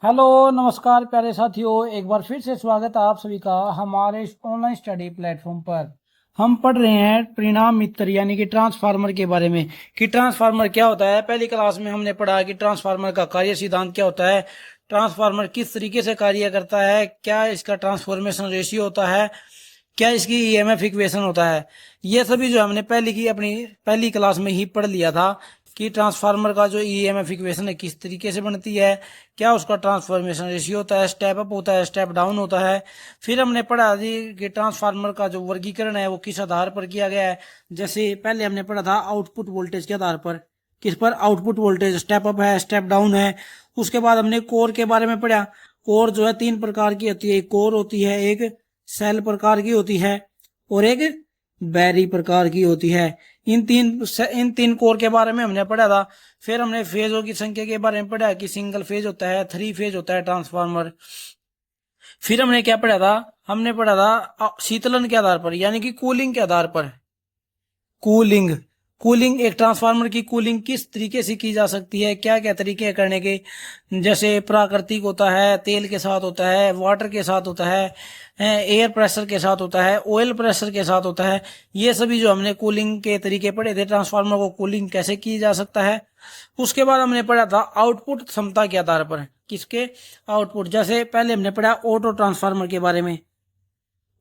Hello नमस्कार प्यारे साथियों, एक बार फिर से स्वागत है आप सभी का हमारे इस ऑनलाइन स्टडी प्लेटफॉर्म पर। हम पढ़ रहे हैं परिणाम मित्र यानी कि ट्रांसफार्मर के बारे में कि ट्रांसफार्मर क्या होता है। पहली क्लास में हमने पढ़ा कि ट्रांसफार्मर का कार्य सिद्धांत क्या होता है, ट्रांसफार्मर किस तरीके से कार्य करता है, क्या इसका ट्रांसफॉर्मेशन रेशियो होता है, क्या इसकी ईएमएफ इक्वेशन होता है। ये सभी जो हमने अपनी पहली क्लास में ही पढ़ लिया था कि ट्रांसफार्मर का जो ईएमएफ इक्वेशन है किस तरीके से बनती है, क्या उसका ट्रांसफॉर्मेशन रेशियो होता है, स्टेप अप होता है, स्टेप डाउन होता है। फिर हमने पढ़ा थी कि ट्रांसफार्मर का जो वर्गीकरण है वो किस आधार पर किया गया है। जैसे पहले हमने पढ़ा था आउटपुट वोल्टेज के आधार पर, किस पर आउटपुट वोल्टेज स्टेप अप है, स्टेप डाउन है। उसके बाद हमने कोर के बारे में पढ़ा। कोर जो है तीन प्रकार की होती है, एक कोर होती है, एक सेल प्रकार की होती है और एक बैरी प्रकार की होती है। इन तीन कोर के बारे में हमने पढ़ा था। फिर हमने फेजों की संख्या के बारे में पढ़ा कि सिंगल फेज होता है, थ्री फेज होता है ट्रांसफार्मर। फिर हमने क्या पढ़ा था, हमने पढ़ा था शीतलन के आधार पर यानी कि कूलिंग के आधार पर। कूलिंग कूलिंग एक ट्रांसफार्मर की कूलिंग किस तरीके से की जा सकती है, क्या क्या तरीके हैं करने के। जैसे प्राकृतिक होता है, तेल के साथ होता है, वाटर के साथ होता है, एयर प्रेशर के साथ होता है, ऑयल प्रेशर के साथ होता है। ये सभी जो हमने कूलिंग के तरीके पढ़े थे, ट्रांसफार्मर को कूलिंग कैसे की जा सकता है। उसके बाद हमने पढ़ा था आउटपुट क्षमता के आधार पर, किसके आउटपुट। जैसे पहले हमने पढ़ा ऑटो ट्रांसफार्मर के बारे में।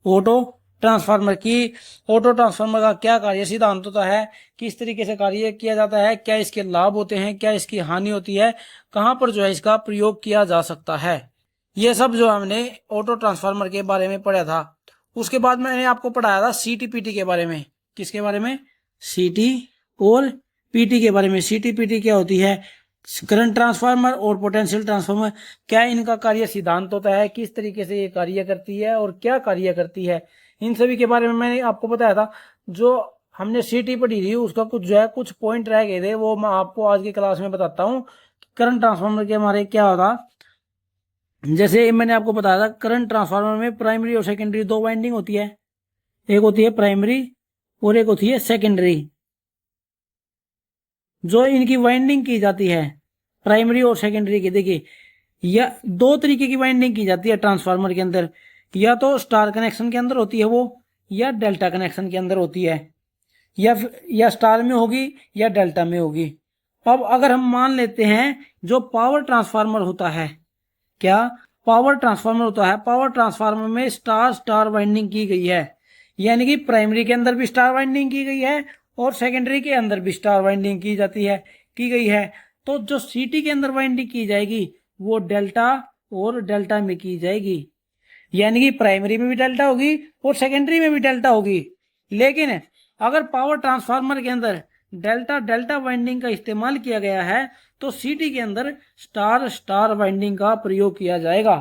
ऑटो ट्रांसफार्मर की ऑटो ट्रांसफार्मर का क्या कार्य सिद्धांत होता है, किस तरीके से कार्य किया जाता है, क्या इसके लाभ होते हैं, क्या इसकी हानि होती है, कहां पर जो है इसका प्रयोग किया जा सकता है। ये सब जो हमने ऑटो ट्रांसफार्मर के बारे में पढ़ा था। उसके बाद मैंने आपको पढ़ाया था सीटी पीटी के बारे में। किसके बारे में? सीटी और पीटी के बारे में। सीटी पीटी क्या होती है? करंट ट्रांसफार्मर और पोटेंशियल ट्रांसफार्मर। क्या इनका कार्य सिद्धांत होता है, किस तरीके से ये कार्य करती है और क्या कार्य करती है, इन सभी के बारे में मैंने आपको बताया था। जो हमने सीटी पढ़ी थी उसका कुछ जो है कुछ पॉइंट रह गए थे, वो मैं आपको आज की क्लास में बताता हूँ। करंट ट्रांसफार्मर के हमारे क्या होता। जैसे मैंने आपको बताया था करंट ट्रांसफार्मर में प्राइमरी और सेकेंडरी दो वाइंडिंग होती है। एक होती है प्राइमरी और एक होती है सेकेंडरी। जो इनकी वाइंडिंग की जाती है प्राइमरी और सेकेंडरी की, देखिए या दो तरीके की वाइंडिंग की जाती है ट्रांसफार्मर के अंदर। या तो स्टार कनेक्शन के अंदर होती है वो, या डेल्टा कनेक्शन के अंदर होती है, या स्टार में होगी या डेल्टा में होगी। अब अगर हम मान लेते हैं जो पावर ट्रांसफार्मर होता है, क्या पावर ट्रांसफार्मर होता है, पावर ट्रांसफार्मर में स्टार स्टार वाइंडिंग की गई है। यानी कि प्राइमरी के अंदर भी स्टार वाइंडिंग की गई है और सेकेंडरी के अंदर भी स्टार वाइंडिंग की गई है। तो जो सीटी के अंदर वाइंडिंग की जाएगी वो डेल्टा और डेल्टा में की जाएगी। यानी कि प्राइमरी में भी डेल्टा होगी और सेकेंडरी में भी डेल्टा होगी। लेकिन अगर पावर ट्रांसफार्मर के अंदर डेल्टा डेल्टा वाइंडिंग का इस्तेमाल किया गया है तो सीटी के अंदर स्टार स्टार वाइंडिंग का प्रयोग किया जाएगा।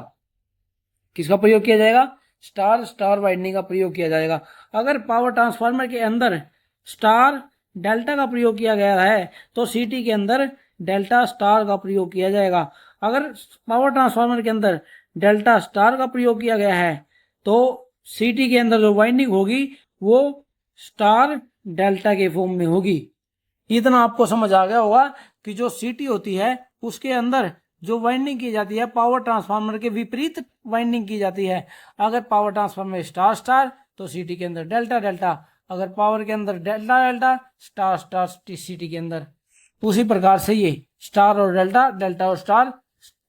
किसका प्रयोग किया जाएगा? स्टार स्टार वाइंडिंग का प्रयोग किया जाएगा। अगर पावर ट्रांसफार्मर के अंदर स्टार डेल्टा का प्रयोग किया गया है तो सीटी के अंदर डेल्टा स्टार का प्रयोग किया जाएगा। अगर पावर ट्रांसफार्मर के अंदर डेल्टा स्टार का प्रयोग किया गया है तो सीटी के अंदर जो वाइंडिंग होगी वो स्टार डेल्टा के फॉर्म में होगी। इतना आपको समझ आ गया होगा कि जो सीटी होती है उसके अंदर जो वाइंडिंग की जाती है पावर ट्रांसफार्मर के विपरीत वाइंडिंग की जाती है। अगर पावर ट्रांसफार्मर स्टार स्टार तो सीटी के अंदर डेल्टा डेल्टा, अगर पावर के अंदर डेल्टा डेल्टा स्टार स्टार सीटी के अंदर। उसी प्रकार से ये स्टार और डेल्टा, डेल्टा और star,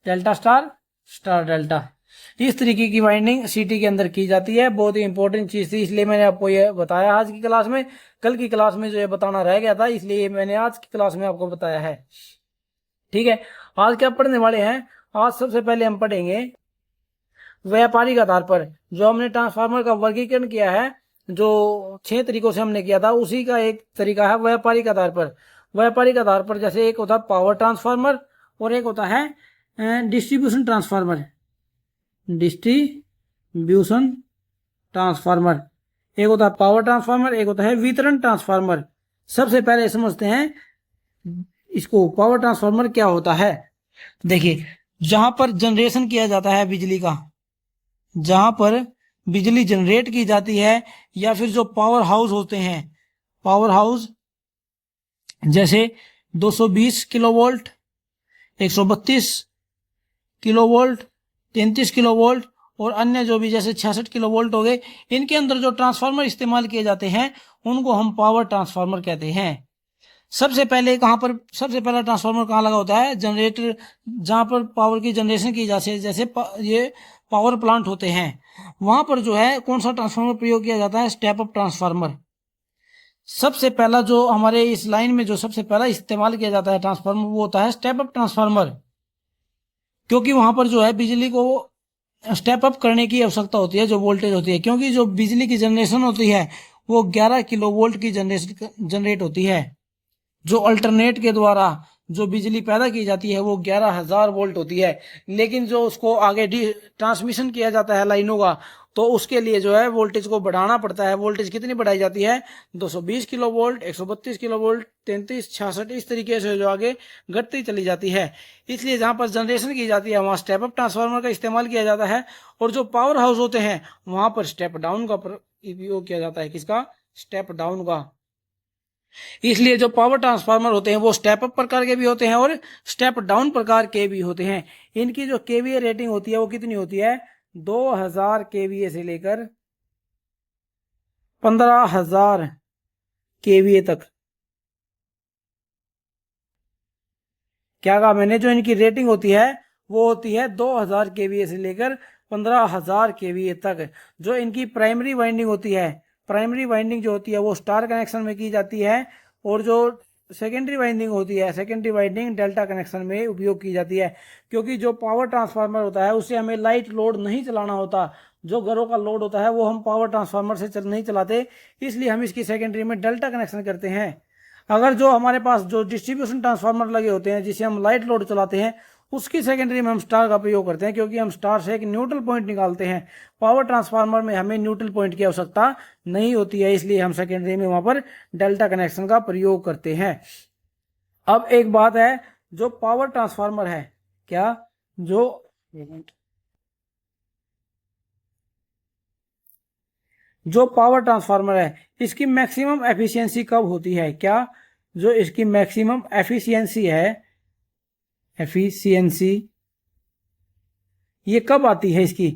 delta star, star delta, इस तरीके की वाइंडिंग सीटी के अंदर की जाती है। बहुत ही इंपॉर्टेंट चीज थी इसलिए मैंने आपको ये बताया आज की क्लास में। कल की क्लास में जो ये बताना रह गया था इसलिए मैंने आज की क्लास में आपको बताया है। ठीक है, आज क्या पढ़ने वाले हैं? आज सबसे पहले हम पढ़ेंगे व्यापारिक आधार पर। जो हमने ट्रांसफार्मर का वर्गीकरण किया है, जो 6 तरीकों से हमने किया था, उसी का एक तरीका है व्यापारिक आधार पर। व्यापारिक आधार पर जैसे एक होता है पावर ट्रांसफार्मर और एक होता है डिस्ट्रीब्यूशन ट्रांसफार्मर। डिस्ट्रीब्यूशन ट्रांसफार्मर एक होता है पावर ट्रांसफार्मर, एक होता है वितरण ट्रांसफार्मर। सबसे पहले समझते हैं इसको, पावर ट्रांसफार्मर क्या होता है। देखिए, जहां पर जनरेशन किया जाता है बिजली का, जहां पर बिजली जनरेट की जाती है, या फिर जो पावर हाउस होते हैं, पावर हाउस जैसे 220 किलोवोल्ट, 132 किलोवोल्ट, 33 किलोवोल्ट और अन्य जो भी जैसे 66 किलोवोल्ट हो गए, इनके अंदर जो ट्रांसफार्मर इस्तेमाल किए जाते हैं उनको हम पावर ट्रांसफार्मर कहते हैं। सबसे पहला ट्रांसफार्मर कहाँ लगा होता है? जनरेटर, जहाँ पर पावर की जनरेशन की जाती है, जैसे ये पावर प्लांट होते हैं, वहां पर जो है कौन सा ट्रांसफार्मर प्रयोग किया जाता है? Step up transformer. सबसे पहला जो हमारे इस लाइन में जो सबसे पहला इस्तेमाल किया जाता है ट्रांसफार्मर, वो होता है स्टेप अप ट्रांसफार्मर, क्योंकि वहां पर जो है बिजली को स्टेप अप करने की आवश्यकता होती है, जो वोल्टेज होती है, क्योंकि जो बिजली की जनरेशन होती है वो 11 किलो वोल्ट की जनरेट होती है। जो अल्टरनेट के द्वारा जो बिजली पैदा की जाती है वो 11,000 वोल्ट होती है, लेकिन जो उसको आगे ट्रांसमिशन किया जाता है लाइनों का, तो उसके लिए जो है वोल्टेज को बढ़ाना पड़ता है। वोल्टेज कितनी बढ़ाई जाती है? 220 किलो वोल्ट, 132 किलो वोल्ट, 33, 66, इस तरीके से जो आगे घटती चली जाती है। इसलिए जहां पर जनरेशन की जाती है वहां स्टेप अप ट्रांसफार्मर का इस्तेमाल किया जाता है, और जो पावर हाउस होते हैं वहां पर स्टेप डाउन का उपयोग किया जाता है। किसका? स्टेप डाउन का। इसलिए जो पावर ट्रांसफार्मर होते हैं वो स्टेप अप प्रकार के भी होते हैं और स्टेप डाउन प्रकार के भी होते हैं। इनकी जो केवीए रेटिंग होती है वो कितनी होती है? 2000 केवीए से लेकर 15,000 केवीए तक। क्या कहा मैंने? जो इनकी रेटिंग होती है वो होती है 2000 केवीए से लेकर 15,000 केवीए तक। जो इनकी प्राइमरी वाइंडिंग होती है, प्राइमरी वाइंडिंग जो होती है वो स्टार कनेक्शन में की जाती है, और जो सेकेंडरी वाइंडिंग होती है, सेकेंडरी वाइंडिंग डेल्टा कनेक्शन में उपयोग की जाती है। क्योंकि जो पावर ट्रांसफार्मर होता है उससे हमें लाइट लोड नहीं चलाना होता, जो घरों का लोड होता है वो हम पावर ट्रांसफार्मर से नहीं चलाते, इसलिए हम इसकी सेकेंडरी में डेल्टा कनेक्शन करते हैं। अगर जो हमारे पास जो डिस्ट्रीब्यूशन ट्रांसफार्मर लगे होते हैं जिसे हम लाइट लोड चलाते हैं, उसकी सेकेंडरी में हम स्टार का प्रयोग करते हैं, क्योंकि हम स्टार से एक न्यूट्रल पॉइंट निकालते हैं। पावर ट्रांसफार्मर में हमें न्यूट्रल पॉइंट की आवश्यकता नहीं होती है, इसलिए हम सेकेंडरी में वहां पर डेल्टा कनेक्शन का प्रयोग करते हैं। अब एक बात है, जो पावर ट्रांसफार्मर है, क्या जो जो पावर ट्रांसफार्मर है इसकी मैक्सिमम एफिशिएंसी कब होती है? क्या जो इसकी मैक्सिमम एफिशिएंसी है, एफिशिएंसी ये कब आती है? इसकी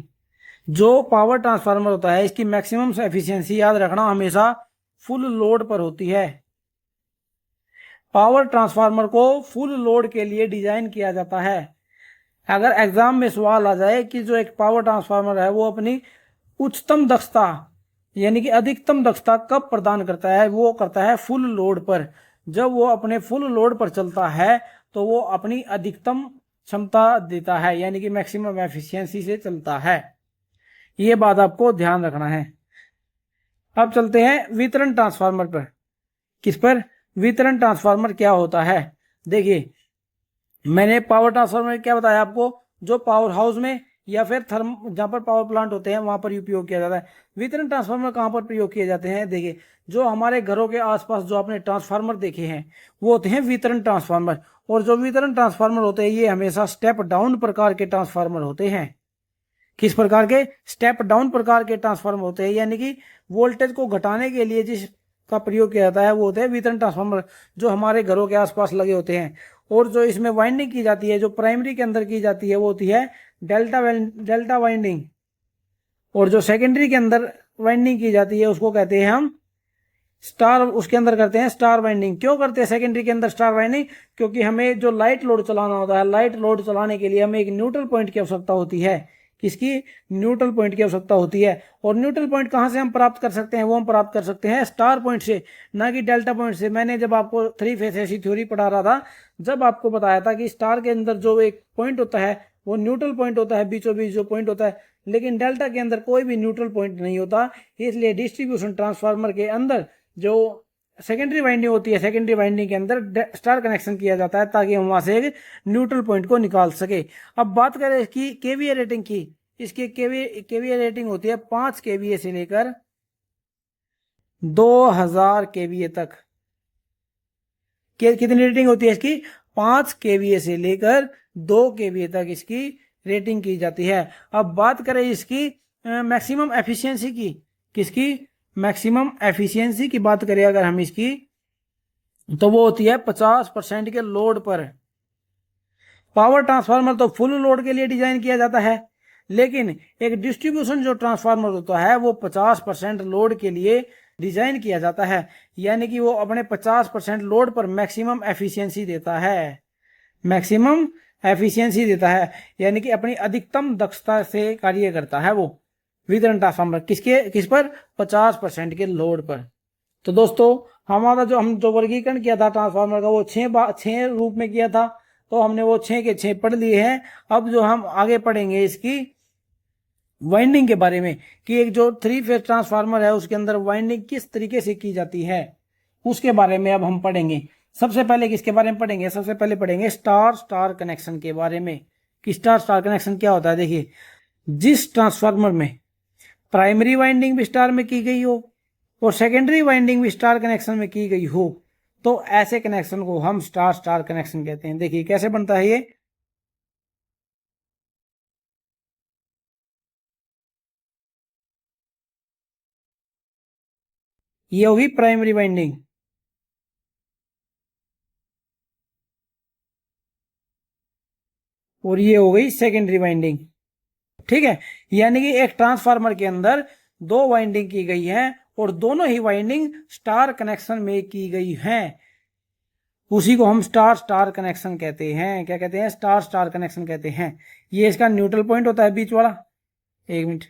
जो पावर ट्रांसफार्मर होता है इसकी मैक्सिमम एफिशिएंसी, याद रखना, हमेशा फुल लोड पर होती है। पावर ट्रांसफार्मर को फुल लोड के लिए डिजाइन किया जाता है। अगर एग्जाम में सवाल आ जाए कि जो एक पावर ट्रांसफार्मर है वो अपनी उच्चतम दक्षता यानी कि अधिकतम दक्षता कब प्रदान करता है? वो करता है फुल लोड पर। जब वो अपने फुल लोड पर चलता है तो वो अपनी अधिकतम क्षमता देता है, यानी कि मैक्सिमम एफिशिएंसी से चलता है। ये बात आपको ध्यान रखना है। अब चलते हैं वितरण ट्रांसफार्मर पर। किस पर? वितरण ट्रांसफार्मर क्या होता है? देखिए, मैंने पावर ट्रांसफार्मर में क्या बताया आपको? जो पावर हाउस में या फिर जहां पर पावर प्लांट होते हैं वहां पर उपयोग किया जाता है। वितरण ट्रांसफार्मर कहां पर प्रयोग किए जाते हैं? देखिए, जो हमारे घरों के आसपास जो आपने ट्रांसफार्मर देखे हैं वो होते हैं वितरण ट्रांसफार्मर, और जो वितरण ट्रांसफार्मर होते हैं ये हमेशा स्टेप डाउन प्रकार के ट्रांसफार्मर होते हैं। किस प्रकार के? स्टेप डाउन प्रकार के ट्रांसफार्मर होते हैं, यानी कि वोल्टेज को घटाने के लिए जिस का प्रयोग किया जाता है वो होते हैं वितरण ट्रांसफार्मर, जो हमारे घरों के आसपास लगे होते हैं। और जो इसमें वाइंडिंग की जाती है, जो प्राइमरी के अंदर की जाती है वो होती है डेल्टा वाइंडिंग, और जो सेकेंडरी के अंदर वाइंडिंग की जाती है उसको कहते हैं हम स्टार, उसके अंदर करते हैं स्टार वाइंडिंग। क्यों करते हैं सेकेंडरी के अंदर स्टार वाइंडिंग? क्योंकि हमें जो लाइट लोड चलाना होता है, लाइट लोड चलाने के लिए हमें एक न्यूट्रल पॉइंट की आवश्यकता होती है। किसकी? न्यूट्रल पॉइंट की आवश्यकता होती है। और न्यूट्रल पॉइंट कहां से हम प्राप्त कर सकते हैं? वो हम प्राप्त कर सकते हैं स्टार पॉइंट से, ना कि डेल्टा पॉइंट से। मैंने जब आपको 3 फेज ऐसी थ्योरी पढ़ा रहा था, जब आपको बताया था कि स्टार के अंदर जो एक पॉइंट होता है वो न्यूट्रल पॉइंट होता है, बीचों बीच जो पॉइंट होता है, लेकिन डेल्टा के अंदर कोई भी न्यूट्रल पॉइंट नहीं होता। इसलिए डिस्ट्रीब्यूशन ट्रांसफार्मर के अंदर जो सेकेंडरी वाइंडिंग होती है, सेकेंडरी वाइंडिंग के अंदर स्टार कनेक्शन किया जाता है ताकि हम वहां से एक न्यूट्रल पॉइंट को निकाल सके। अब बात करें इसकी केवीए रेटिंग की। इसकी केवीए रेटिंग होती है 5 केवीए से लेकर 2000 केवीए तक। कितनी रेटिंग होती है इसकी? 5 केवीए से लेकर 2 केवीए तक इसकी रेटिंग की जाती है। अब बात करें इसकी मैक्सिमम एफिशिएंसी की। किसकी? मैक्सिमम एफिशिएंसी की बात करें अगर हम इसकी, तो वो होती है 50% के लोड पर। पावर ट्रांसफार्मर तो फुल लोड के लिए डिजाइन किया जाता है, लेकिन एक डिस्ट्रीब्यूशन जो ट्रांसफार्मर होता है वो 50% लोड के लिए डिजाइन किया जाता है, यानी कि वो अपने 50% लोड पर मैक्सिमम एफिशिएंसी देता है, मैक्सिमम एफिशिएंसी देता है, यानी कि अपनी अधिकतम दक्षता से कार्य करता है वो वितरण ट्रांसफार्मर किस पर 50% के लोड पर। तो दोस्तों हमारा हम जो वर्गीकरण किया था ट्रांसफार्मर का वो छह रूप में किया था, तो हमने वो 6 के 6 पढ़ लिए हैं। अब जो हम आगे पढ़ेंगे इसकी वाइंडिंग के बारे में कि एक जो 3 फेज ट्रांसफार्मर है उसके अंदर वाइंडिंग किस तरीके से की जाती है उसके बारे में अब हम पढ़ेंगे। सबसे पहले किसके बारे में पढ़ेंगे, सबसे पहले पढ़ेंगे स्टार स्टार कनेक्शन के बारे में कि स्टार स्टार कनेक्शन क्या होता है। देखिए, जिस ट्रांसफार्मर में प्राइमरी वाइंडिंग भी स्टार में की गई हो और सेकेंडरी वाइंडिंग भी स्टार कनेक्शन में की गई हो तो ऐसे कनेक्शन को हम स्टार स्टार कनेक्शन कहते हैं। देखिए कैसे बनता है ये होगी प्राइमरी वाइंडिंग और ये हो गई सेकेंडरी वाइंडिंग। ठीक है, यानी कि एक ट्रांसफार्मर के अंदर 2 वाइंडिंग की गई है और दोनों ही वाइंडिंग स्टार कनेक्शन में की गई हैं, उसी को हम स्टार स्टार कनेक्शन कहते हैं। क्या कहते हैं, स्टार स्टार कनेक्शन कहते हैं। ये इसका न्यूट्रल पॉइंट होता है बीच वाला, एक मिनट,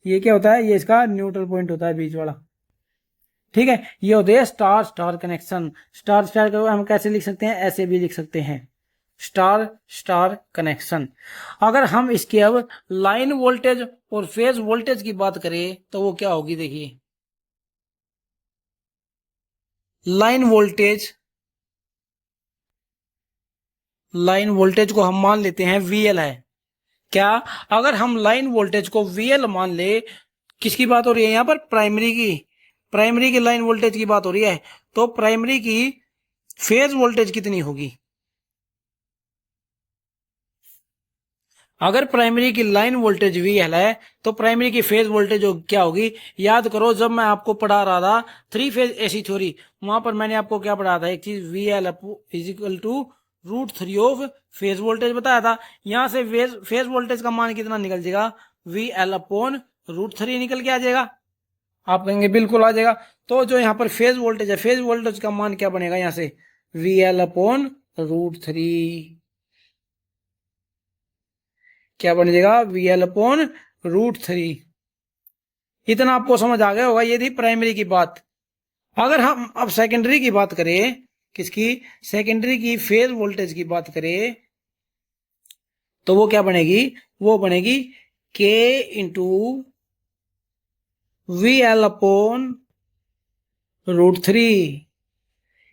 ये क्या होता है, ये इसका न्यूट्रल पॉइंट होता है बीच वाला। ठीक है, ये होते हैं star star connection. Star star को हम कैसे लिख सकते हैं, ऐसे भी लिख सकते हैं, स्टार स्टार कनेक्शन। अगर हम इसके अब लाइन वोल्टेज और फेज वोल्टेज की बात करें तो वो क्या होगी, देखिए लाइन वोल्टेज को हम मान लेते हैं VL है। क्या, अगर हम लाइन वोल्टेज को VL मान ले, किसकी बात हो रही है यहां पर, प्राइमरी की लाइन वोल्टेज की बात हो रही है, तो प्राइमरी की फेज वोल्टेज कितनी होगी। अगर प्राइमरी की लाइन वोल्टेज VL है तो प्राइमरी की फेज वोल्टेज क्या होगी। याद करो जब मैं आपको पढ़ा रहा था 3 फेज AC थ्योरी, वहां पर मैंने आपको क्या पढ़ा था, एक चीज VL is equal to √3 of phase voltage बताया था। यहां से फेज वोल्टेज का मान कितना निकल जाएगा, VL अपॉन √3 निकल के आ जाएगा। आप कहेंगे बिल्कुल आ जाएगा, तो जो यहाँ पर फेज वोल्टेज है, फेज वोल्टेज का मान क्या बनेगा, यहां से VL अपॉन √3 क्या बन जाएगा, VL अपॉन √3। इतना आपको समझ आ गया होगा, ये थी प्राइमरी की बात। अगर हम अब सेकेंडरी की बात करें, किसकी, सेकेंडरी की फेज वोल्टेज की बात करें तो वो क्या बनेगी, वो बनेगी K इंटू VL अपॉन √3।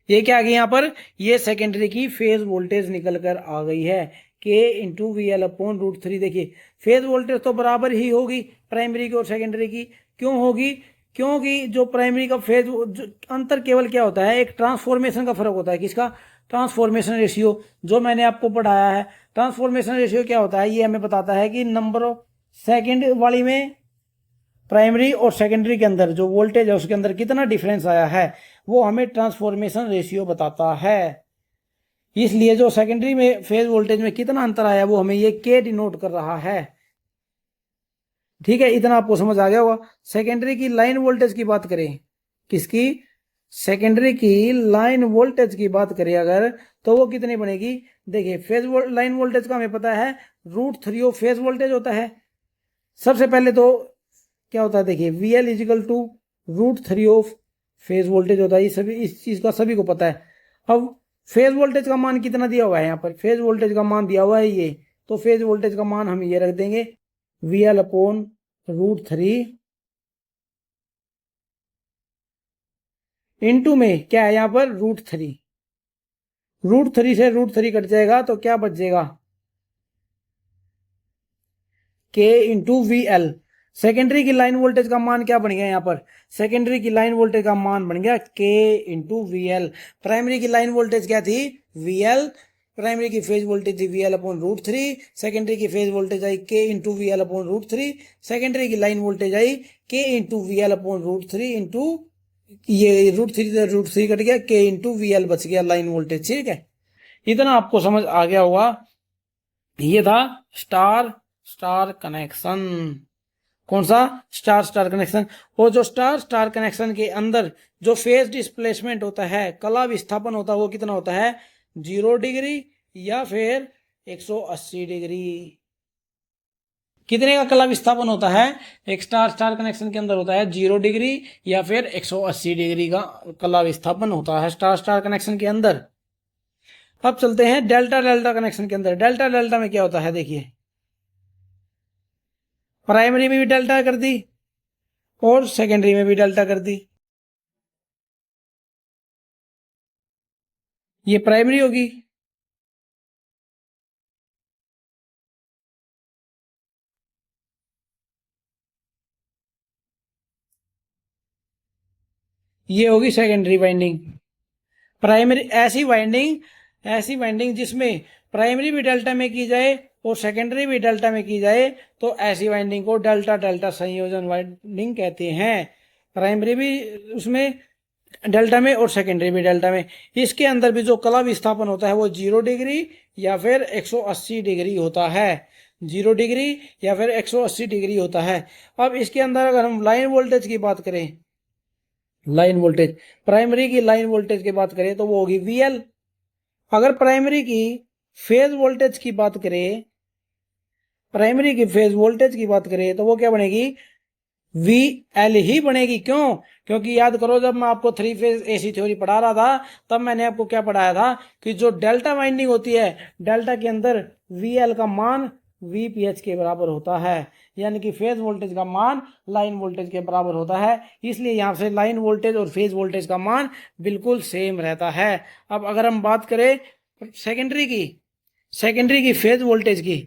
ये क्या आ गई यहां पर, ये सेकेंडरी की फेज वोल्टेज निकल कर आ गई है, K इंटू VL अपॉन √3। देखिए फेज वोल्टेज तो बराबर ही होगी प्राइमरी की और सेकेंडरी की, क्यों होगी, क्योंकि जो प्राइमरी का फेज अंतर केवल क्या होता है, एक ट्रांसफॉर्मेशन का फर्क होता है। किसका, ट्रांसफॉर्मेशन रेशियो, जो मैंने आपको पढ़ाया है। ट्रांसफॉर्मेशन रेशियो क्या होता है, ये हमें बताता है कि नंबर ऑफ सेकेंड वाली में प्राइमरी और सेकेंडरी के अंदर जो वोल्टेज है उसके अंदर कितना डिफरेंस आया है, वो हमें ट्रांसफॉर्मेशन रेशियो बताता है। इसलिए जो सेकेंडरी में फेज वोल्टेज में कितना अंतर आया वो हमें ये K डिनोट कर रहा है। ठीक है, इतना आपको समझ आ गया होगा। सेकेंडरी की लाइन वोल्टेज की बात करें, किसकी, सेकेंडरी की लाइन वोल्टेज की बात करें अगर, तो वो कितनी बनेगी। देखिए लाइन वोल्टेज का हमें पता है √3 ऑफ फेज वोल्टेज होता है। सबसे पहले तो क्या होता है, देखिए VL is equal to √3 of phase voltage होता है, इस चीज का सभी को पता है। अब फेज वोल्टेज का मान कितना दिया हुआ है, यहाँ पर फेज वोल्टेज का मान दिया हुआ है ये, तो फेज वोल्टेज का मान हम ये रख देंगे VL अपॉन √3 इंटू में क्या है यहाँ पर √3, √3 से √3 कट जाएगा तो क्या बच जाएगा, K इंटू VL। सेकेंडरी की लाइन वोल्टेज का मान क्या बन गया यहाँ पर, सेकेंडरी की लाइन वोल्टेज का मान बन गया K इंटू VL। प्राइमरी की लाइन वोल्टेज क्या थी, VL, प्राइमरी की फेज वोल्टेज थी VL अपॉन √3, सेकेंडरी की फेज वोल्टेज आई K into VL upon √3, secondary की लाइन वोल्टेज आई K into VL upon √3 into ये √3 से √3 कट गया, K इंटू VL बच गया लाइन वोल्टेज। ठीक है, इतना आपको समझ आ गया होगा। ये था स्टार स्टार कनेक्शन। कौन सा? Star star connection. और जो स्टार स्टार कनेक्शन के अंदर जो फेज डिस्प्लेसमेंट होता है, कला विस्थापन होता है, वो कितना होता है? 0 डिग्री या फिर 180 डिग्री। कितने का कला विस्थापन होता है? एक स्टार स्टार कनेक्शन के अंदर होता है 0 डिग्री या फिर 180 डिग्री का कला विस्थापन होता है स्टार स्टार कनेक्शन के अंदर। अब चलते हैं डेल्टा डेल्टा कनेक्शन के अंदर। डेल्टा डेल्टा में क्या होता है? देखिए, प्राइमरी में भी डेल्टा कर दी और सेकेंडरी में भी डेल्टा कर दी। ये प्राइमरी होगी, ये होगी सेकेंडरी वाइंडिंग। प्राइमरी ऐसी वाइंडिंग जिसमें प्राइमरी भी डेल्टा में की जाए और सेकेंडरी भी डेल्टा में की जाए, तो ऐसी वाइंडिंग को डेल्टा डेल्टा संयोजन वाइंडिंग कहते हैं। प्राइमरी भी उसमें डेल्टा में और सेकेंडरी भी डेल्टा में। इसके अंदर भी जो कला विस्थापन होता है वो 0 डिग्री या फिर 180 डिग्री होता है। 0 डिग्री या फिर 180 डिग्री होता है। अब इसके अंदर अगर हम लाइन वोल्टेज की बात करें, लाइन वोल्टेज, प्राइमरी की लाइन वोल्टेज की बात करें तो वो होगी VL। अगर प्राइमरी की फेज वोल्टेज की बात करें, प्राइमरी की फेज वोल्टेज की बात करें तो वो क्या बनेगी? VL ही बनेगी। क्यों? क्योंकि याद करो, जब मैं आपको 3 फेज AC थ्योरी पढ़ा रहा था, तब मैंने आपको क्या पढ़ाया था कि जो डेल्टा वाइंडिंग होती है, डेल्टा के अंदर VL का मान VPH के बराबर होता है, यानी कि फेज वोल्टेज का मान लाइन वोल्टेज के बराबर होता है। इसलिए यहाँ से लाइन वोल्टेज और फेज वोल्टेज का मान बिल्कुल सेम रहता है। अब अगर हम बात करें सेकेंडरी की फेज वोल्टेज की,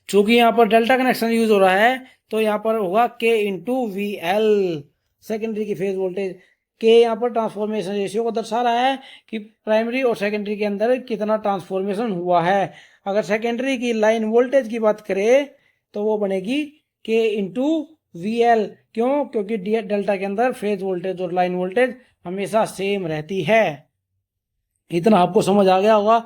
चूंकि यहाँ पर डेल्टा कनेक्शन यूज हो रहा है तो यहाँ पर होगा K×VL। सेकेंडरी की फेज वोल्टेज के यहाँ पर ट्रांसफॉर्मेशन रेशियो को दर्शा रहा है कि प्राइमरी और सेकेंडरी के अंदर कितना ट्रांसफॉर्मेशन हुआ है। अगर सेकेंडरी की लाइन वोल्टेज की बात करें तो वो बनेगी K×VL। क्यों? क्योंकि डेल्टा के अंदर फेज वोल्टेज और लाइन वोल्टेज हमेशा सेम रहती है। इतना आपको समझ आ गया होगा।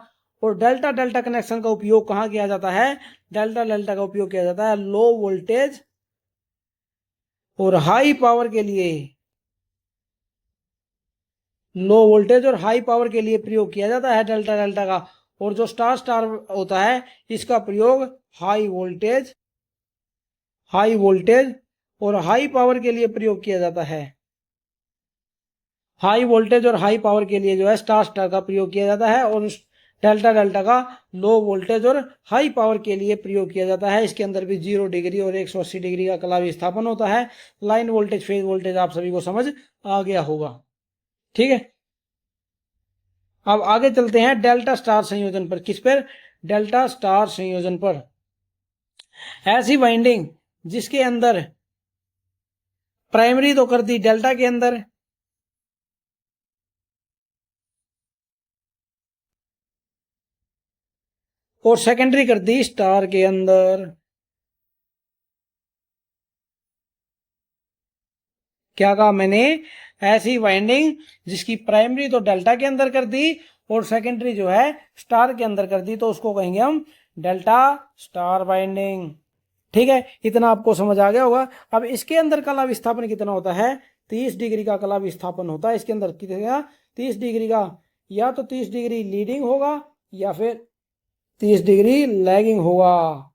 और डेल्टा डेल्टा कनेक्शन का उपयोग कहाँ किया जाता है? डेल्टा डेल्टा का उपयोग किया जाता है लो वोल्टेज और हाई पावर के लिए। लो वोल्टेज और हाई पावर के लिए प्रयोग किया जाता है डेल्टा डेल्टा का। और जो स्टार स्टार होता है, इसका प्रयोग हाई वोल्टेज और हाई पावर के लिए प्रयोग किया जाता है। हाई वोल्टेज और हाई पावर के लिए जो है स्टार स्टार का प्रयोग किया जाता है, और डेल्टा डेल्टा का लो वोल्टेज और हाई पावर के लिए प्रयोग किया जाता है। इसके अंदर भी 0 डिग्री और 180 डिग्री का कला विस्थापन होता है। लाइन वोल्टेज फेज वोल्टेज आप सभी को समझ आ गया होगा। ठीक है, अब आगे चलते हैं डेल्टा स्टार संयोजन पर। किस पर? डेल्टा स्टार संयोजन पर। ऐसी वाइंडिंग जिसके अंदर प्राइमरी तो कर दी डेल्टा के अंदर, और सेकेंडरी कर दी स्टार के अंदर। क्या कहा मैंने? ऐसी वाइंडिंग जिसकी प्राइमरी तो डेल्टा के अंदर कर दी और सेकेंडरी जो है स्टार के अंदर कर दी, तो उसको कहेंगे हम डेल्टा स्टार वाइंडिंग। ठीक है, इतना आपको समझ आ गया होगा। अब इसके अंदर कला विस्थापन कितना होता है? 30 डिग्री का कला विस्थापन होता है इसके अंदर। कितना? 30 डिग्री का। या तो 30 डिग्री लीडिंग होगा या फिर 30 डिग्री लैगिंग होगा।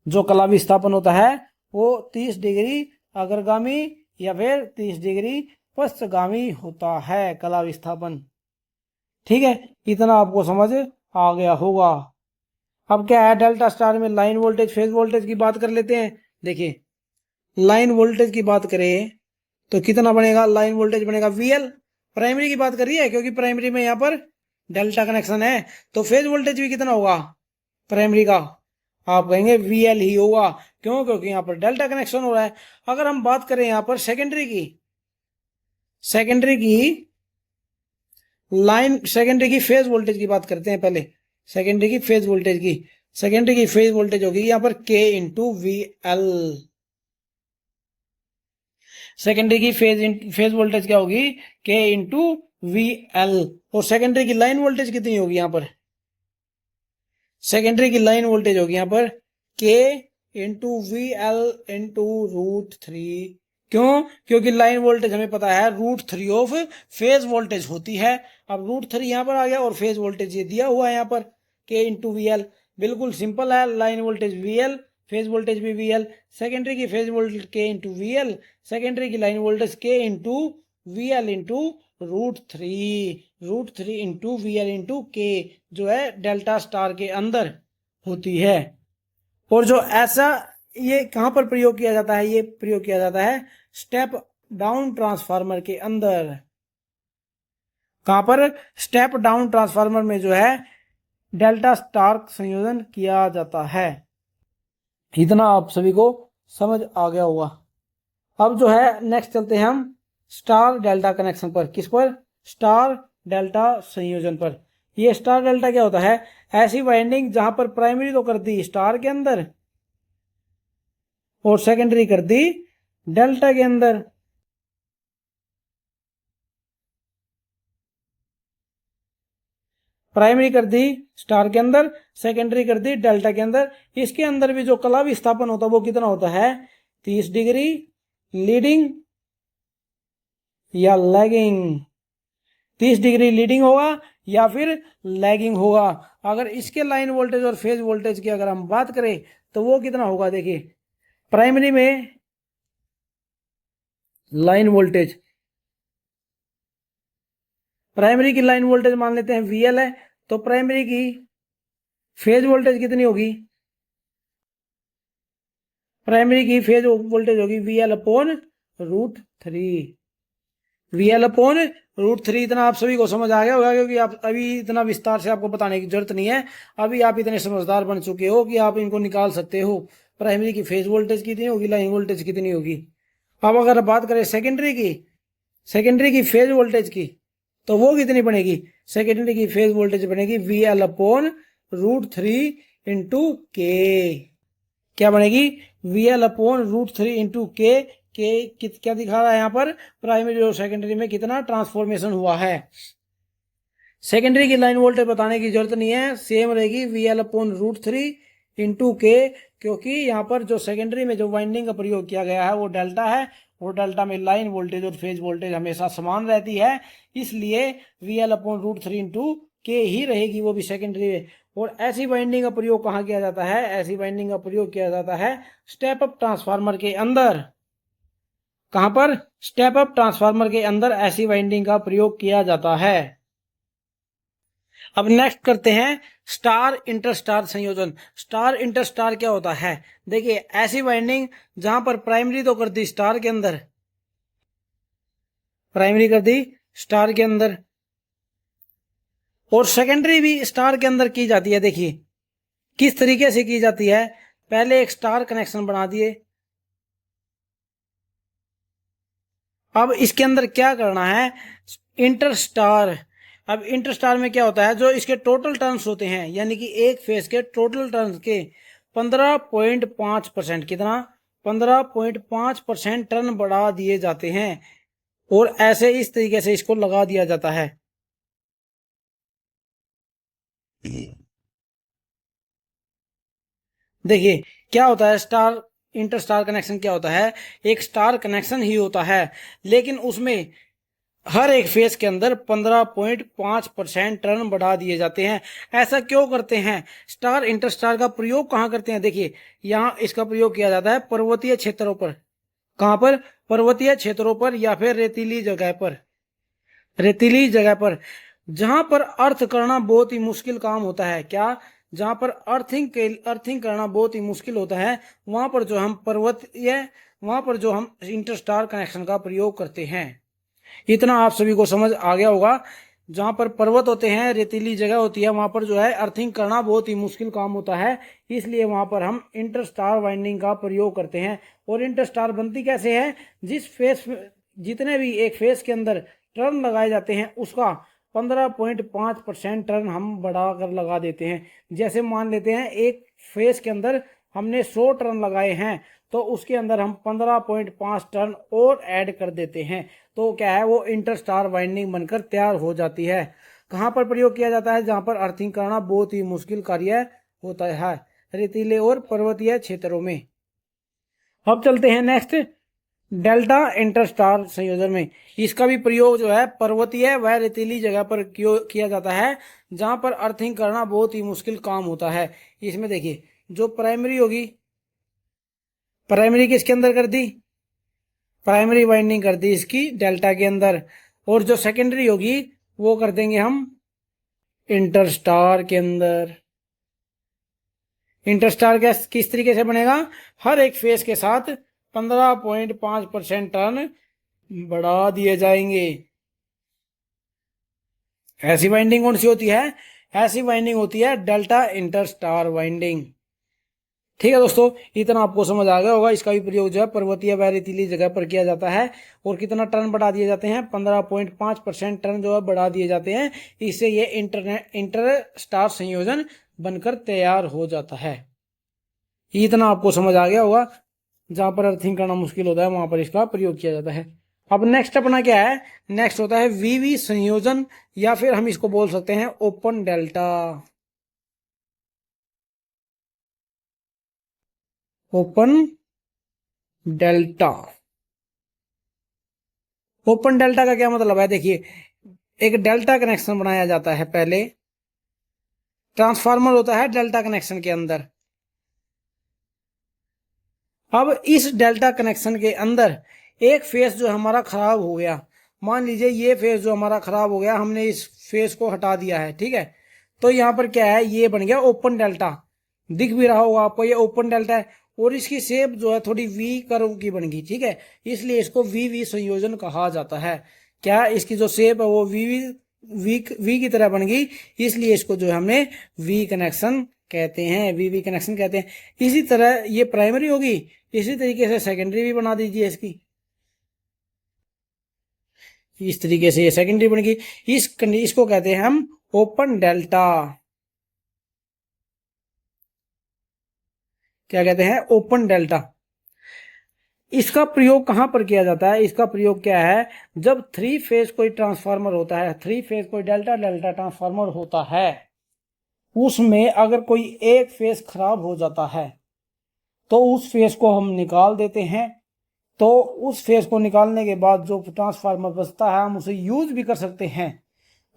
जो कला विस्थापन होता है वो 30 डिग्री अग्रगामी या फिर 30 डिग्री पश्चगामी होता है कला विस्थापन। ठीक है, इतना आपको समझ आ गया होगा। अब क्या है, डेल्टा स्टार में लाइन वोल्टेज फेज वोल्टेज की बात कर लेते हैं। देखिए, लाइन वोल्टेज की बात करें तो कितना बनेगा? लाइन वोल्टेज बनेगा VL। प्राइमरी की बात कर रही है क्योंकि प्राइमरी में यहाँ पर डेल्टा कनेक्शन है, तो फेज वोल्टेज भी कितना होगा प्राइमरी का? आप कहेंगे VL ही होगा। क्यों? क्योंकि यहाँ पर डेल्टा कनेक्शन हो रहा है। अगर हम बात करें यहाँ पर सेकेंडरी की सेकेंडरी की फेज वोल्टेज की बात करते हैं पहले। सेकेंडरी की फेज वोल्टेज होगी यहाँ पर K×VL। सेकेंडरी की फेज वोल्टेज क्या होगी? K× V L. और सेकेंडरी की लाइन वोल्टेज कितनी होगी यहाँ पर, सेकेंडरी की लाइन वोल्टेज होगी यहाँ पर के इंटू वी एल इंटू √3। क्यों, क्योंकि लाइन वोल्टेज हमें पता है √3 ऑफ फेज वोल्टेज होती है। अब √3 यहाँ पर आ गया और फेज वोल्टेज ये दिया हुआ है यहाँ पर के इंटू वी एल। बिल्कुल सिंपल है, line voltage V L, phase voltage भी वी एल। सेकेंडरी की फेज वोल्टेज के इंटू वी एल, सेकेंडरी की लाइन वोल्टेज के into V L into √3 into V L into के, जो है डेल्टा स्टार के अंदर होती है। और जो ऐसा ये कहां पर प्रयोग किया जाता है, ये प्रयोग किया जाता है स्टेप डाउन ट्रांसफार्मर के अंदर। कहां पर, स्टेप डाउन ट्रांसफार्मर में जो है डेल्टा स्टार संयोजन किया जाता है। इतना आप सभी को समझ आ गया होगा। अब जो है नेक्स्ट चलते हैं हम स्टार डेल्टा कनेक्शन पर। किस पर, स्टार डेल्टा संयोजन पर। ये स्टार डेल्टा क्या होता है, ऐसी वाइंडिंग जहां पर प्राइमरी तो कर दी स्टार के अंदर और सेकेंडरी कर दी डेल्टा के अंदर। प्राइमरी कर दी स्टार के अंदर, सेकेंडरी कर दी डेल्टा के अंदर। इसके अंदर भी जो कला विस्थापन होता है वो कितना होता है, 30 डिग्री लीडिंग या लैगिंग। 30 डिग्री लीडिंग होगा या फिर लैगिंग होगा। अगर इसके लाइन वोल्टेज और फेज वोल्टेज की अगर हम बात करें तो वो कितना होगा, देखिए प्राइमरी में लाइन वोल्टेज, प्राइमरी की लाइन वोल्टेज मान लेते हैं वीएल है, तो प्राइमरी की फेज वोल्टेज कितनी होगी, प्राइमरी की फेज वोल्टेज होगी वीएल अपॉन √3। VL upon √3। इतना आप सभी को समझ आ गया होगा, क्योंकि आप अभी इतना विस्तार से आपको बताने की जरूरत नहीं है। अभी आप इतने समझदार बन चुके हो कि आप इनको निकाल सकते हो। प्राइमरी की फेज वोल्टेज कितनी होगी, लाइन वोल्टेज कितनी होगी। अब अगर बात करें सेकेंडरी की, सेकेंडरी की फेज वोल्टेज की, तो वो कितनी बनेगी, सेकेंडरी की फेज वोल्टेज बनेगी वीएल अपॉन √3 इंटू के। क्या बनेगी, वीएल अपॉन √3 इंटू के। क्या दिखा रहा है यहाँ पर, प्राइमरी और सेकेंडरी में कितना ट्रांसफॉर्मेशन हुआ है। सेकेंडरी की लाइन वोल्टेज बताने की जरूरत नहीं है, सेम रहेगी वीएल अपॉन √3 इंटू के, क्योंकि यहाँ पर जो सेकेंडरी में जो वाइंडिंग का प्रयोग किया गया है वो डेल्टा है, और डेल्टा में लाइन वोल्टेज और फेज वोल्टेज हमेशा समान रहती है, इसलिए वीएल अपॉन √3 इंटू के ही रहेगी, वो भी सेकेंडरी में। और ऐसी वाइंडिंग का प्रयोग कहाँ किया जाता है, ऐसी वाइंडिंग का प्रयोग किया जाता है स्टेप अप ट्रांसफार्मर के अंदर। कहां पर, स्टेप अप ट्रांसफार्मर के अंदर ऐसी वाइंडिंग का प्रयोग किया जाता है। अब नेक्स्ट करते हैं स्टार इंटरस्टार संयोजन। स्टार इंटरस्टार क्या होता है, देखिए ऐसी वाइंडिंग जहां पर प्राइमरी तो कर दी स्टार के अंदर, प्राइमरी कर दी स्टार के अंदर और सेकेंडरी भी स्टार के अंदर की जाती है। देखिए किस तरीके से की जाती है, पहले एक स्टार कनेक्शन बना दिए। अब इसके अंदर क्या करना है, इंटरस्टार। अब इंटरस्टार में क्या होता है, जो इसके टोटल टर्न्स होते हैं, यानी कि एक फेज के टोटल टर्न्स के 15.5%, कितना, 15.5% टर्न बढ़ा दिए जाते हैं, और ऐसे इस तरीके से इसको लगा दिया जाता है। देखिए क्या होता है, स्टार इंटरस्टार कनेक्शन क्या होता है, एक स्टार कनेक्शन ही होता है, लेकिन उसमें हर एक फेज के अंदर 15.5% टर्न बढ़ा दिए जाते हैं। ऐसा क्यों करते हैं, स्टार इंटरस्टार का प्रयोग कहां करते हैं, देखिए यहां इसका प्रयोग किया जाता है पर्वतीय क्षेत्रों पर। कहां पर, पर्वतीय क्षेत्रों पर या फिर रेतीली जगह पर, रेतीली जगह पर जहां पर अर्थ करना बहुत ही मुश्किल काम होता है। क्या, जहां पर अर्थिंग करना बहुत ही मुश्किल होता है, वहां पर जो हम पर्वतीय, वहां पर जो हम इंटरस्टार कनेक्शन का प्रयोग करते हैं। इतना आप सभी को समझ आ गया होगा। जहां पर पर्वत होते हैं, रेतीली जगह होती है, वहां पर जो है अर्थिंग करना बहुत ही मुश्किल काम होता है, इसलिए वहां पर हम इंटरस्टार वाइंडिंग का प्रयोग करते हैं। और इंटरस्टार बनती कैसे है, जिस फेस, जितने भी एक फेस के अंदर टर्न लगाए जाते हैं उसका 15.5% टर्न हम बढ़ाकर लगा देते हैं। जैसे मान लेते हैं एक फेस के अंदर हमने 100 टर्न लगाए हैं तो उसके अंदर हम 15.5 टर्न और ऐड कर देते हैं तो क्या है, वो इंटरस्टार वाइंडिंग बनकर तैयार हो जाती है। कहाँ पर प्रयोग किया जाता है? जहाँ पर अर्थिंग करना बहुत ही मुश्किल कार्य होता है, रेतीले और पर्वतीय क्षेत्रों में। अब चलते हैं नेक्स्ट, डेल्टा इंटरस्टार संयोजन में। इसका भी प्रयोग जो है पर्वतीय व रेतीली जगह पर किया जाता है जहां पर अर्थिंग करना बहुत ही मुश्किल काम होता है। इसमें देखिए, जो प्राइमरी होगी, प्राइमरी किसके अंदर कर दी? प्राइमरी वाइंडिंग कर दी इसकी डेल्टा के अंदर, और जो सेकेंडरी होगी वो कर देंगे हम इंटरस्टार के अंदर। इंटरस्टार गैस किस तरीके से बनेगा? हर एक फेस के साथ 15.5% टर्न बढ़ा दिए जाएंगे। ऐसी वाइंडिंग कौन सी होती है? ऐसी वाइंडिंग होती है डेल्टा इंटरस्टार वाइंडिंग। ठीक है दोस्तों, इतना आपको समझ आ गया होगा। इसका भी प्रयोग जो है पर्वतीय व रेतीली जगह पर किया जाता है। और कितना टर्न बढ़ा दिए जाते हैं? 15.5% टर्न जो है बढ़ा दिए जाते हैं। इससे ये इंटर संयोजन बनकर तैयार हो जाता है। इतना आपको समझ आ गया होगा। जहां पर अर्थिंग करना मुश्किल होता है वहां पर इसका प्रयोग किया जाता है। अब नेक्स्ट अपना क्या है? नेक्स्ट होता है वीवी संयोजन, या फिर हम इसको बोल सकते हैं open delta. Open delta. Open delta का क्या मतलब है? देखिए, एक डेल्टा कनेक्शन बनाया जाता है। पहले ट्रांसफार्मर होता है डेल्टा कनेक्शन के अंदर। अब इस डेल्टा कनेक्शन के अंदर एक फेस जो हमारा खराब हो गया, मान लीजिए ये फेस जो हमारा खराब हो गया, हमने इस फेस को हटा दिया है, ठीक है। तो यहाँ पर क्या है, ये बन गया ओपन डेल्टा। दिख भी रहा होगा आपको, ये ओपन डेल्टा है। और इसकी शेप जो है थोड़ी वी कर्व की बन गई, ठीक है। इसलिए इसको वी वी संयोजन कहा जाता है। क्या, इसकी जो शेप है वो वी वी की तरह बन गई, इसलिए इसको जो है हमने वी कनेक्शन कहते हैं, वी कनेक्शन कहते हैं। इसी तरह ये प्राइमरी होगी, इसी तरीके से सेकेंडरी भी बना दीजिए इसकी। इस तरीके से ये सेकेंडरी बन गई। इसको कहते हैं हम ओपन डेल्टा। क्या कहते हैं? Open delta. इसका प्रयोग कहां पर किया जाता है? इसका प्रयोग क्या है, जब 3 फेज कोई ट्रांसफार्मर होता है, 3 फेज कोई डेल्टा डेल्टा ट्रांसफार्मर होता है, उसमें अगर कोई एक फेज खराब हो जाता है तो उस फेज को हम निकाल देते हैं। तो उस फेज को निकालने के बाद जो ट्रांसफार्मर बचता है हम उसे यूज भी कर सकते हैं।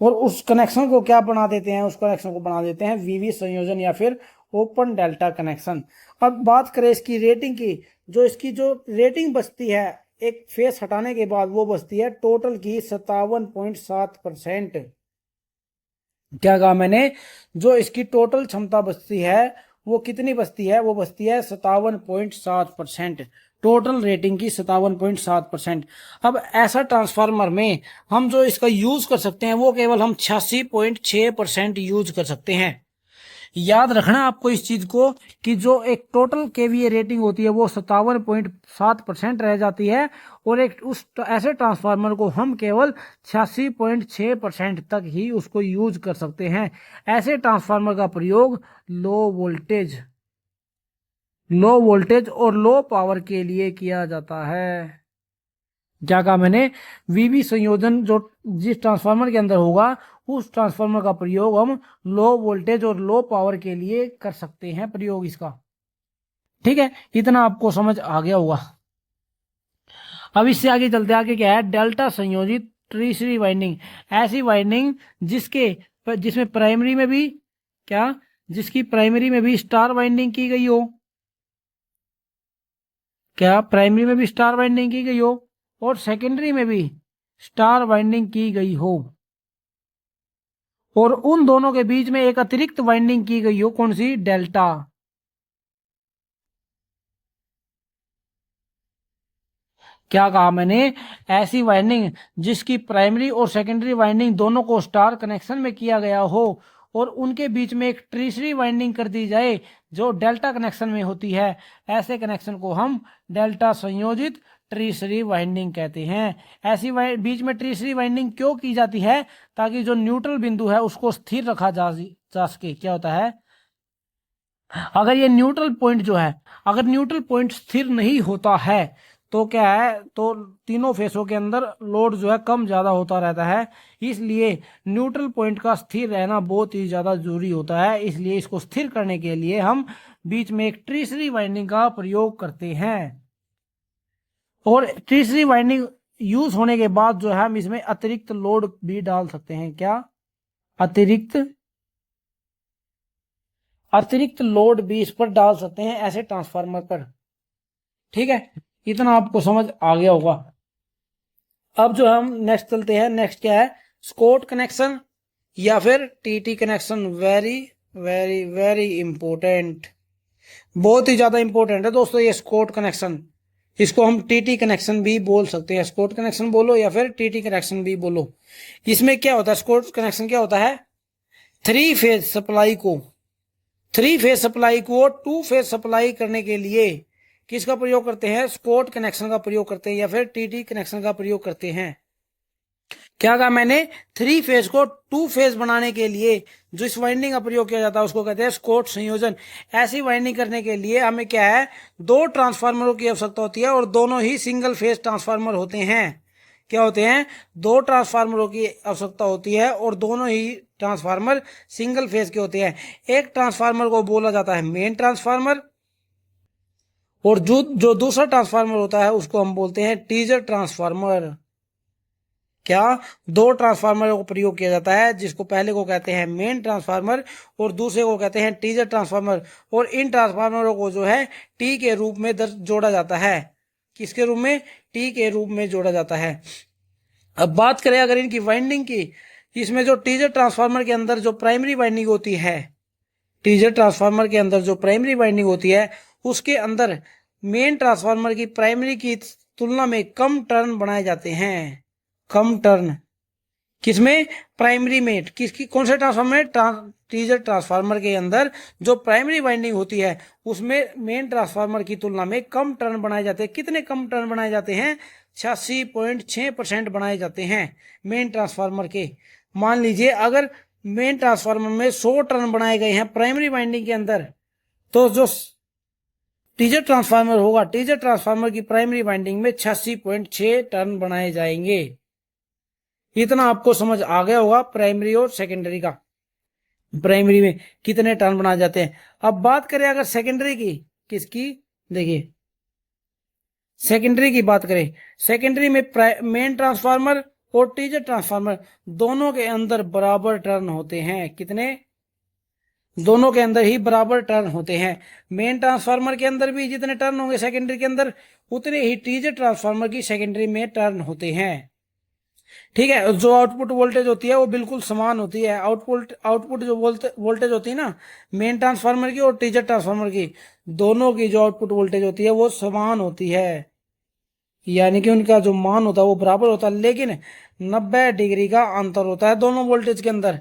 और उस कनेक्शन को क्या बना देते हैं? उस कनेक्शन को बना देते हैं वीवी संयोजन या फिर ओपन डेल्टा कनेक्शन। अब बात करें इसकी रेटिंग की, जो इसकी जो रेटिंग बचती है एक फेस हटाने के बाद, वो बचती है टोटल की 57.7%। क्या कहा मैंने? जो इसकी टोटल क्षमता बचती है वो कितनी बचती है? वो बचती है 57.7%। टोटल रेटिंग की 57.7%। अब ऐसा ट्रांसफार्मर में हम जो इसका यूज कर सकते हैं वो केवल हम 86.6% यूज कर सकते हैं। याद रखना आपको इस चीज को कि जो एक टोटल केवीए रेटिंग होती है वो 57.7% रह जाती है, और एक उस ऐसे ट्रांसफार्मर को हम केवल 86.6% तक ही उसको यूज कर सकते हैं। ऐसे ट्रांसफार्मर का प्रयोग लो वोल्टेज और लो पावर के लिए किया जाता है। क्या कहा मैंने? वीवी संयोजन जो जिस ट्रांसफार्मर के अंदर होगा उस ट्रांसफार्मर का प्रयोग हम लो वोल्टेज और लो पावर के लिए कर सकते हैं प्रयोग इसका। ठीक है, इतना आपको समझ आ गया होगा। अब इससे आगे चलते, आगे क्या है? डेल्टा संयोजित ट्रीसरी वाइंडिंग। ऐसी वाइंडिंग जिसमें प्राइमरी में भी क्या, जिसकी प्राइमरी में भी स्टार वाइंडिंग की गई हो। क्या प्राइमरी में भी स्टार वाइंडिंग की गई हो और सेकेंडरी में भी स्टार वाइंडिंग की गई हो, और उन दोनों के बीच में एक अतिरिक्त वाइंडिंग की गई हो। कौन सी? डेल्टा। क्या कहा मैंने? ऐसी वाइंडिंग जिसकी प्राइमरी और सेकेंडरी वाइंडिंग दोनों को स्टार कनेक्शन में किया गया हो और उनके बीच में एक ट्रीसरी वाइंडिंग कर दी जाए जो डेल्टा कनेक्शन में होती है, ऐसे कनेक्शन को हम डेल्टा संयोजित ट्रीसरी वाइंडिंग कहते हैं। ऐसी बीच में ट्रीसरी वाइंडिंग क्यों की जाती है? ताकि जो न्यूट्रल बिंदु है उसको स्थिर रखा जा सके। क्या होता है? अगर ये न्यूट्रल पॉइंट जो है, अगर न्यूट्रल पॉइंट स्थिर नहीं होता है तो क्या है, तो तीनों फेसों के अंदर लोड जो है कम ज्यादा होता रहता है। इसलिए न्यूट्रल पॉइंट का स्थिर रहना बहुत ही ज्यादा जरूरी होता है। इसलिए इसको स्थिर करने के लिए हम बीच में एक तीसरी वाइंडिंग का प्रयोग करते हैं। और तीसरी वाइंडिंग यूज होने के बाद जो है हम इसमें अतिरिक्त लोड भी डाल सकते हैं। क्या? अतिरिक्त लोड भी इस पर डाल सकते हैं, ऐसे ट्रांसफार्मर पर। ठीक है, इतना आपको समझ आ गया होगा। अब जो हम नेक्स्ट चलते हैं, नेक्स्ट क्या है, स्कॉट कनेक्शन या फिर TT connection. Very very very important, बहुत ही ज्यादा इंपॉर्टेंट है दोस्तों ये स्कॉट कनेक्शन। इसको हम टीटी कनेक्शन भी बोल सकते हैं, स्कॉट कनेक्शन बोलो या फिर टीटी कनेक्शन भी बोलो। इसमें क्या होता है, स्कॉट कनेक्शन क्या होता है, थ्री फेज सप्लाई को टू फेज सप्लाई करने के लिए किसका प्रयोग करते हैं, स्कॉट कनेक्शन का प्रयोग करते हैं या फिर टीटी कनेक्शन का प्रयोग करते हैं। क्या कहा मैंने, थ्री फेज को टू फेज बनाने के लिए जो इस वाइंडिंग का प्रयोग किया जाता है उसको कहते हैं स्कॉट संयोजन। ऐसी वाइंडिंग करने के लिए हमें क्या है, दो ट्रांसफार्मरों की आवश्यकता होती है और दोनों ही सिंगल फेज ट्रांसफार्मर होते हैं। क्या होते हैं, दो ट्रांसफार्मरों की आवश्यकता होती है और दोनों ही ट्रांसफार्मर सिंगल फेज के होते हैं। एक ट्रांसफार्मर को बोला जाता है मेन ट्रांसफार्मर और जो दूसरा ट्रांसफार्मर होता है उसको हम बोलते हैं टीजर ट्रांसफार्मर। क्या, दो ट्रांसफार्मर को प्रयोग किया जाता है, जिसको पहले को कहते हैं मेन ट्रांसफार्मर और दूसरे को कहते हैं टीजर ट्रांसफार्मर। और इन ट्रांसफार्मरों को जो है टी के रूप में जोड़ा जाता है। किसके रूप में, टी के रूप में जोड़ा जाता है। अब बात करें अगर इनकी वाइंडिंग की, इसमें जो टीजर ट्रांसफार्मर के अंदर जो प्राइमरी वाइंडिंग होती है, टीजर ट्रांसफार्मर के अंदर जो प्राइमरी वाइंडिंग होती है उसके अंदर मेन ट्रांसफार्मर की प्राइमरी की तुलना में कम टर्न बनाए जाते हैं। कम टर्न किसमें, प्राइमरी में। किसकी, कौन से ट्रांसफार्मर में, टीजर ट्रांसफार्मर के अंदर जो प्राइमरी वाइंडिंग होती है उसमें मेन ट्रांसफार्मर की तुलना में कम टर्न बनाए जाते हैं। कितने कम टर्न बनाए जाते हैं, 86.6% बनाए जाते हैं मेन ट्रांसफार्मर के। मान लीजिए अगर मेन ट्रांसफार्मर में 100 टर्न बनाए गए हैं प्राइमरी वाइंडिंग के अंदर, तो जो टीजर ट्रांसफार्मर होगा, टीजर ट्रांसफार्मर की प्राइमरी वाइंडिंग में 86.6 टर्न बनाए जाएंगे। इतना आपको समझ आ गया होगा प्राइमरी और सेकेंडरी का, प्राइमरी में कितने टर्न बनाए जाते हैं। अब बात करें अगर सेकेंडरी की, किसकी, देखिए सेकेंडरी की बात करें, सेकेंडरी में मेन ट्रांसफार्मर और टीजर ट्रांसफार्मर दोनों के अंदर बराबर टर्न होते हैं। कितने, दोनों के अंदर ही बराबर टर्न होते हैं। मेन ट्रांसफार्मर के अंदर भी जितने टर्न होंगे सेकेंडरी के अंदर, उतने ही टीजर ट्रांसफार्मर की सेकेंडरी में टर्न होते हैं। ठीक है, जो आउटपुट वोल्टेज होती है वो बिल्कुल समान होती है। आउटपुट जो वोल्टेज होती है ना, मेन ट्रांसफार्मर की और टीजर ट्रांसफार्मर की, दोनों की जो आउटपुट वोल्टेज होती है वो समान होती है, यानी कि उनका जो मान होता है वो बराबर होता है। लेकिन 90 डिग्री का अंतर होता है दोनों वोल्टेज के अंदर।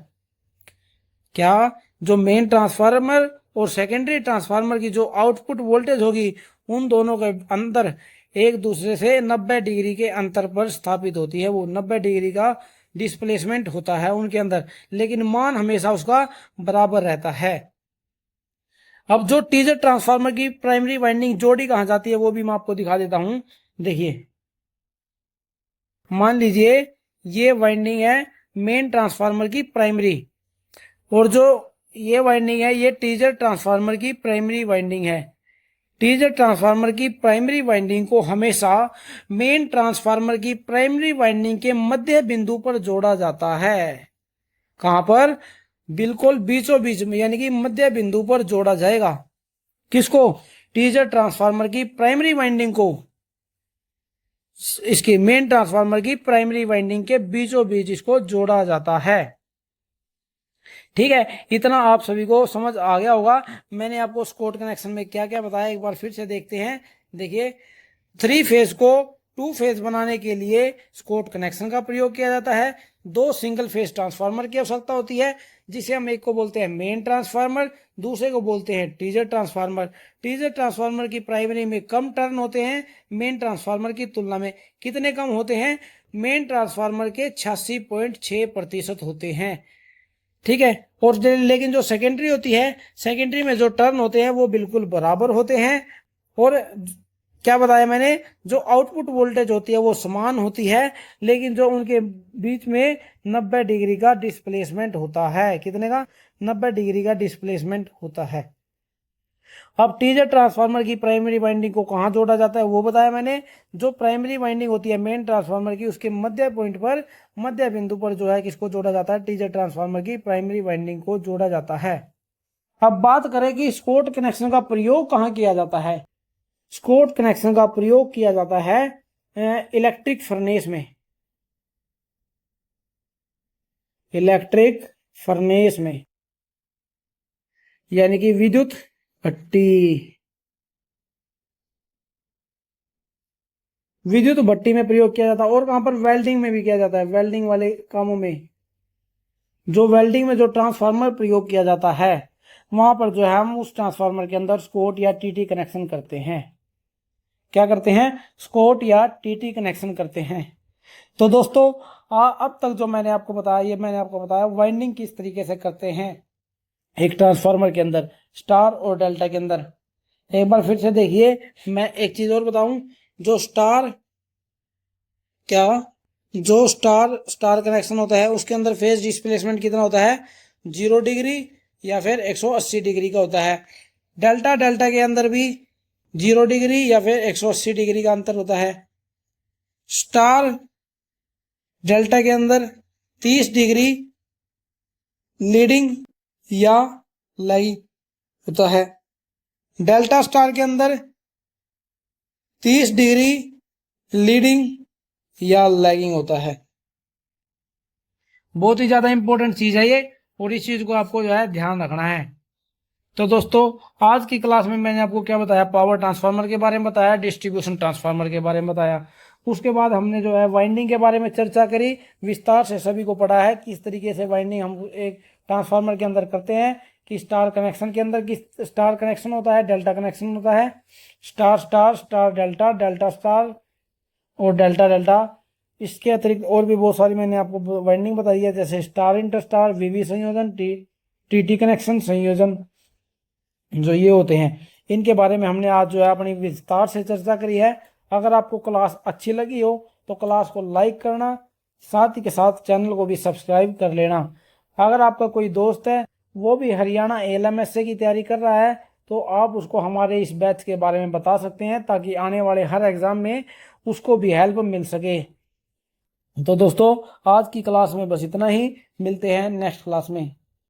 क्या, जो मेन ट्रांसफार्मर और सेकेंडरी ट्रांसफार्मर की जो आउटपुट वोल्टेज होगी उन दोनों के अंदर एक दूसरे से 90 डिग्री के अंतर पर स्थापित होती है। वो 90 डिग्री का डिस्प्लेसमेंट होता है उनके अंदर, लेकिन मान हमेशा उसका बराबर रहता है। अब जो टीजर ट्रांसफार्मर की प्राइमरी वाइंडिंग जोड़ी कहां जाती है वो भी मैं आपको दिखा देता हूं। देखिए, मान लीजिए ये वाइंडिंग है मेन ट्रांसफार्मर की प्राइमरी, और जो ये वाइंडिंग है ये टीजर ट्रांसफार्मर की प्राइमरी वाइंडिंग है। टीजर ट्रांसफार्मर की प्राइमरी वाइंडिंग को हमेशा मेन ट्रांसफार्मर की प्राइमरी वाइंडिंग के मध्य बिंदु पर जोड़ा जाता है। कहां पर, बिल्कुल बीचों बीच में, यानी कि मध्य बिंदु पर जोड़ा जाएगा। किसको, टीजर ट्रांसफार्मर की प्राइमरी वाइंडिंग को इसकी मेन ट्रांसफार्मर की प्राइमरी वाइंडिंग के बीचों बीच इसको जोड़ा जाता है। ठीक है, इतना आप सभी को समझ आ गया होगा। मैंने आपको स्कॉट कनेक्शन में क्या क्या बताया एक बार फिर से देखते हैं। देखिए, थ्री फेज को टू फेज बनाने के लिए स्कॉट कनेक्शन का प्रयोग किया जाता है। दो सिंगल फेज ट्रांसफार्मर की आवश्यकता होती है, जिसे हम एक को बोलते हैं मेन ट्रांसफार्मर, दूसरे को बोलते हैं टीजर ट्रांसफार्मर। टीजर ट्रांसफार्मर की प्राइमरी में कम टर्न होते हैं मेन ट्रांसफार्मर की तुलना में। कितने कम होते हैं, मेन ट्रांसफार्मर के 86.6% होते हैं। ठीक है। और लेकिन जो सेकेंडरी होती है, सेकेंडरी में जो टर्न होते हैं वो बिल्कुल बराबर होते हैं। और क्या बताया मैंने, जो आउटपुट वोल्टेज होती है वो समान होती है, लेकिन जो उनके बीच में 90 डिग्री का डिस्प्लेसमेंट होता है। कितने का? 90 डिग्री का डिस्प्लेसमेंट होता है। अब टीजर ट्रांसफार्मर की प्राइमरी वाइंडिंग को कहाँ जोड़ा जाता है वो बताया मैंने। जो प्राइमरी वाइंडिंग होती है मेन ट्रांसफार्मर की, उसके मध्य पॉइंट पर, मध्य बिंदु पर जो है किसको जोड़ा जाता है? टीजर ट्रांसफार्मर की प्राइमरी वाइंडिंग को जोड़ा जाता है। अब बात करें कि स्कॉट कनेक्शन का प्रयोग कहाँ किया जाता है। स्कॉट कनेक्शन का प्रयोग किया जाता है इलेक्ट्रिक फर्नेस में। इलेक्ट्रिक फर्नेस में यानी कि विद्युत भट्टी। विद्युत भट्टी में प्रयोग किया जाता है। और कहां पर? वेल्डिंग में भी किया जाता है। वेल्डिंग वाले कामों में, जो वेल्डिंग में जो ट्रांसफार्मर प्रयोग किया जाता है, वहां पर जो है हम उस ट्रांसफार्मर के अंदर स्कॉट या टीटी कनेक्शन करते हैं। क्या करते हैं? स्कॉट या टीटी कनेक्शन करते हैं। तो दोस्तों अब तक जो मैंने आपको बताया, ये मैंने आपको बताया वाइंडिंग किस तरीके से करते हैं एक ट्रांसफार्मर के अंदर, स्टार और डेल्टा के अंदर। एक बार फिर से देखिए, मैं एक चीज और बताऊं। जो स्टार क्या जो स्टार कनेक्शन होता है उसके अंदर फेज डिस्प्लेसमेंट कितना होता है? 0 डिग्री या फिर 180 डिग्री का होता है। डेल्टा के अंदर भी 0 डिग्री या फिर 180 डिग्री का अंतर होता है। स्टार डेल्टा के अंदर 30 डिग्री लीडिंग या लैगिंग होता है। डेल्टा स्टार के अंदर 30 डिग्री लीडिंग या लैगिंग होता है। बहुत ही ज्यादा इंपॉर्टेंट चीज है ये, और इस चीज को आपको जो है ध्यान रखना है। तो दोस्तों आज की क्लास में मैंने आपको क्या बताया? पावर ट्रांसफार्मर के बारे में बताया, डिस्ट्रीब्यूशन ट्रांसफार्मर के बारे में बताया। उसके बाद हमने जो है वाइंडिंग के बारे में चर्चा करी, विस्तार से सभी को पढ़ा है किस तरीके से वाइंडिंग हम एक ट्रांसफार्मर के अंदर करते हैं। कि स्टार कनेक्शन के अंदर किस स्टार कनेक्शन होता है, डेल्टा कनेक्शन होता है, star star, star delta, delta star और डेल्टा डेल्टा। इसके अतिरिक्त और भी बहुत सारी मैंने आपको वाइंडिंग बताई है, जैसे स्टार इंटर स्टार, वीवी संयोजन, टीटी कनेक्शन संयोजन, जो ये होते हैं। इनके बारे में हमने आज जो है अपनी विस्तार से चर्चा करी है। अगर आपको क्लास अच्छी लगी हो तो क्लास को लाइक करना, साथ ही के साथ चैनल को भी सब्सक्राइब कर लेना। अगर आपका कोई दोस्त है वो भी हरियाणा ALMSA की तैयारी कर रहा है तो आप उसको हमारे इस बैच के बारे में बता सकते हैं, ताकि आने वाले हर एग्जाम में उसको भी हेल्प मिल सके। तो दोस्तों आज की क्लास में बस इतना ही, मिलते हैं नेक्स्ट क्लास में।